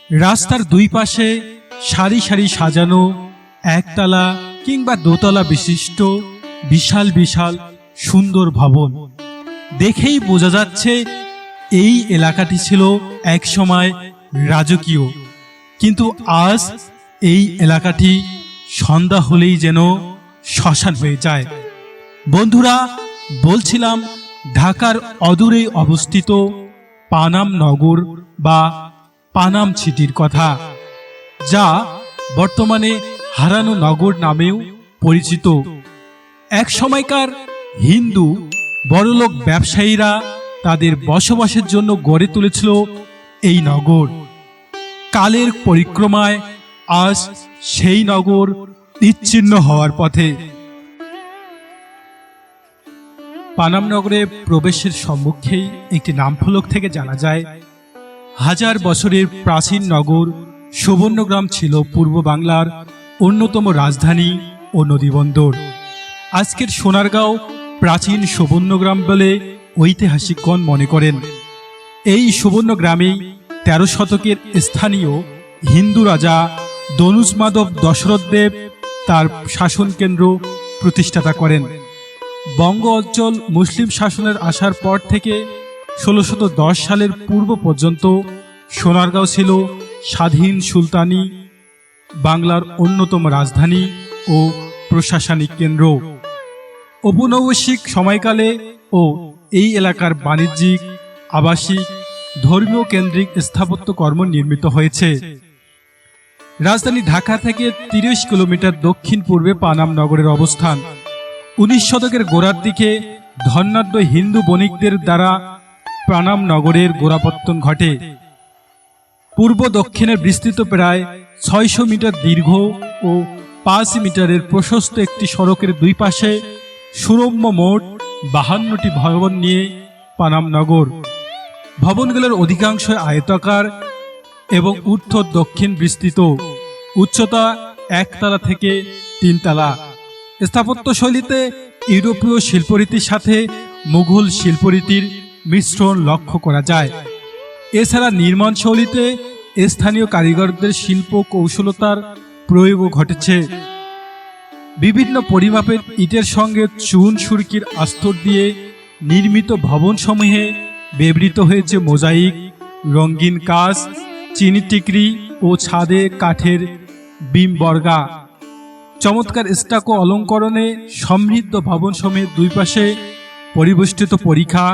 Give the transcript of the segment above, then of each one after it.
রাস্তার দুই পাশে সারি সারি সাজানো একতলা কিংবা দোতলা বিশিষ্ট বিশাল বিশাল সুন্দর ভবন। দেখেই বোঝা যাচ্ছে এই এলাকাটি ছিল একসময় রাজকীয়, কিন্তু আজ এই এলাকাটি সন্ধ্যা হলেই যেন শ্মশান হয়ে যায়। বন্ধুরা, বলছিলাম ঢাকার অদূরে অবস্থিত পানাম নগর বা পানাম সিটির কথা, যা বর্তমানে হারানো নগর নামেও পরিচিত। এক সময়কার হিন্দু বড়লোক ব্যবসায়ীরা তাদের বসবাসের জন্য গড়ে তুলেছিল এই নগর। কালের পরিক্রমায় আজ সেই নগর বিচ্ছিন্ন হওয়ার পথে। পানাম নগরে প্রবেশের সম্মুখেই একটি নামফলক থেকে জানা যায়, হাজার বছরের প্রাচীন নগর সুবর্ণগ্রাম ছিল পূর্ব বাংলার অন্যতম রাজধানী ও নদীবন্দর। আজকের সোনারগাঁও প্রাচীন সুবর্ণগ্রাম বলে ঐতিহাসিকগণ মনে করেন। এই সুবর্ণগ্রামেই ১৩ শতকের স্থানীয় হিন্দু রাজা দনুজ মাধব দশরথ দেব তার শাসন কেন্দ্র প্রতিষ্ঠাতা করেন। বঙ্গ অঞ্চল মুসলিম শাসনের আসার পর থেকে ১৬১০ সালের পূর্ব পর্যন্ত সোনারগাঁও ছিল স্বাধীন সুলতানি বাংলার অন্যতম রাজধানী ও প্রশাসনিক কেন্দ্র। ঔপনিবেশিক সময়কালে ও এই এলাকার বাণিজ্যিক, আবাসিক, ধর্মীয় কেন্দ্রিক স্থাপত্য কর্ম নির্মিত হয়েছে। রাজধানী ঢাকা থেকে ৩০ কিলোমিটার দক্ষিণ পূর্বে পানাম নগরের অবস্থান। ১৯ শতকের গোড়ার দিকে ধনাঢ্য হিন্দু বণিকদের দ্বারা পানাম নগরের গোড়াপত্তন ঘটে। পূর্ব দক্ষিণে বিস্তৃত প্রায় ৬০০ মিটার দীর্ঘ ও ৫ মিটারের প্রশস্ত একটি সড়কের দুই পাশে সুরম্য মোট ৫২টি ভবন নিয়ে পানাম নগর। ভবনগুলোর অধিকাংশ আয়তাকার এবং উত্তর দক্ষিণ বিস্তৃত। উচ্চতা ১ তলা থেকে ৩ তলা। স্থাপত্য শৈলীতে ইউরোপীয় শিল্পরীতির সাথে মুঘল শিল্পরীতির মিশ্রণ লক্ষ্য করা যায়। এছাড়া নির্মাণ শৈলীতে স্থানীয় কারিগরদের শিল্প কৌশলতার প্রয়োগও ঘটেছে। বিভিন্ন পরিমাপের ইটের সঙ্গে চুন সুরকির আস্তর দিয়ে নির্মিত ভবনসমূহে ব্যবহৃত হয়েছে মোজাইক, রঙিন কাচ, চিনি টিকরি ও ছাদে কাঠের বিম বর্গা। চমৎকার স্টাকো অলঙ্করণে সমৃদ্ধ ভবনসমূহের দুই পাশে পরিবেষ্টিত পরিখা,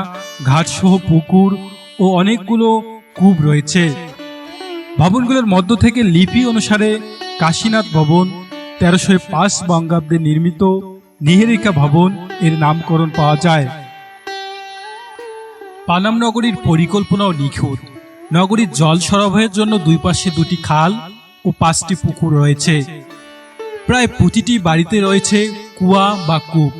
ঘাটসহ পুকুর ও অনেকগুলো কূপ রয়েছে। ভবনগুলোর মধ্য থেকে লিপি অনুসারে কাশীনাথ ভবন ১৩০৫ বঙ্গাব্দে নির্মিত নিহারিকা ভবন এর নামকরণ পাওয়া যায়। পানাম নগরীর পরিকল্পনাও নিখুঁত। নগরীর জল সরবরাহের জন্য দুই পাশে ২টি খাল ও ৫টি পুকুর রয়েছে। প্রায় প্রতিটি বাড়িতে রয়েছে কুয়া বা কূপ।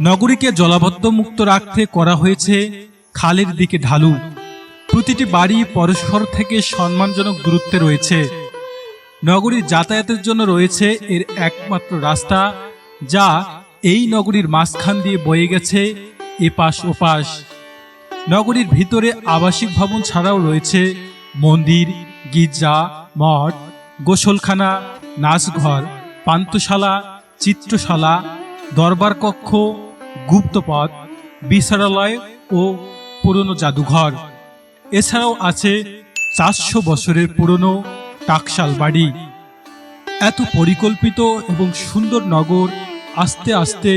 নগরীকে জলাবদ্ধ মুক্ত রাখতে করা হয়েছে খালের দিকে ঢালু। প্রতিটি বাড়ি পরস্পর থেকে সম্মানজনক দূরত্বে রয়েছে। নগরীর যাতায়াতের জন্য রয়েছে এর একমাত্র রাস্তা, যা এই নগরীর মাঝখান দিয়ে বয়ে গেছে এপাশ ওপাশ। নগরীর ভিতরে আবাসিক ভবন ছাড়াও রয়েছে মন্দির, গির্জা, মঠ, গোসলখানা, নাচঘর, পান্থশালা, চিত্রশালা, দরবার কক্ষ, গুপ্তপথ, বিচারালয় ও পুরনো জাদুঘর। এছাড়াও আছে ৪০০ বছরের পুরনো টাকশাল বাড়ি। এত পরিকল্পিত এবং সুন্দর নগর আস্তে আস্তে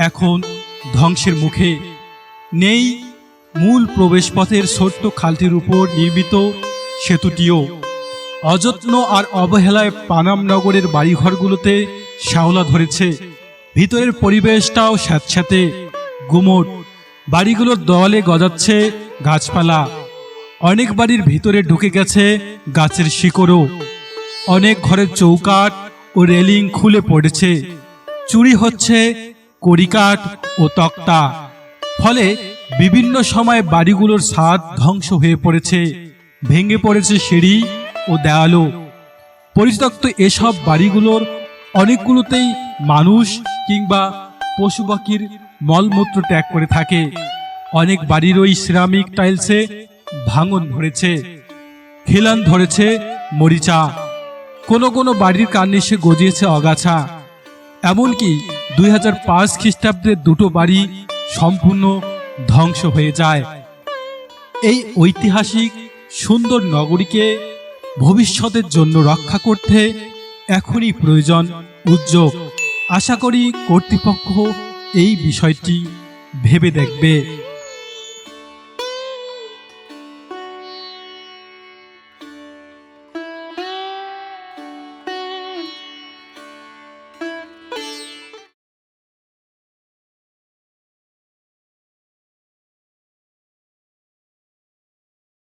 এখন ধ্বংসের মুখে। নেই মূল প্রবেশপথের ছোট্ট খালটির উপর নির্মিত সেতুটিও। অযত্ন আর অবহেলায় পানাম নগরের বাড়িঘরগুলোতে শ্যাওলা ধরেছে। ভিতরের পরিবেশটাও স্যাঁতস্যাঁতে, গুমোট। বাড়িগুলোর দেওয়ালে গজাচ্ছে গাছপালা। অনেক বাড়ির ভিতরে ঢুকে গেছে গাছের শিকড়ও। অনেক ঘরের চৌকাঠ ও রেলিং খুলে পড়েছে। চুরি হচ্ছে কড়িকাঠ ও তক্তা। ফলে বিভিন্ন সময় বাড়িগুলোর ছাদ ধ্বংস হয়ে পড়েছে, ভেঙে পড়েছে সিঁড়ি ও দেয়ালও। পরিত্যক্ত এসব বাড়িগুলোর অনেকগুলোতেই মানুষ কিংবা পশু পাখির মলমূত্র ত্যাগ করে থাকে। অনেক বাড়ির ওই সিরামিক টাইলসে ভাঙন ধরেছে, খিলান ধরেছে মরিচা, কোনো কোনো বাড়ির কার্নিশে গজিয়েছে অগাছা। এমনকি 2005 খ্রিস্টাব্দে দুটো বাড়ি সম্পূর্ণ ধ্বংস হয়ে যায়। এই ঐতিহাসিক সুন্দর নগরীকে ভবিষ্যতের জন্য রক্ষা করতে এখনই প্রয়োজন উদ্যোগ। আশা করি কর্তৃপক্ষ এই বিষয়টি ভেবে দেখবে।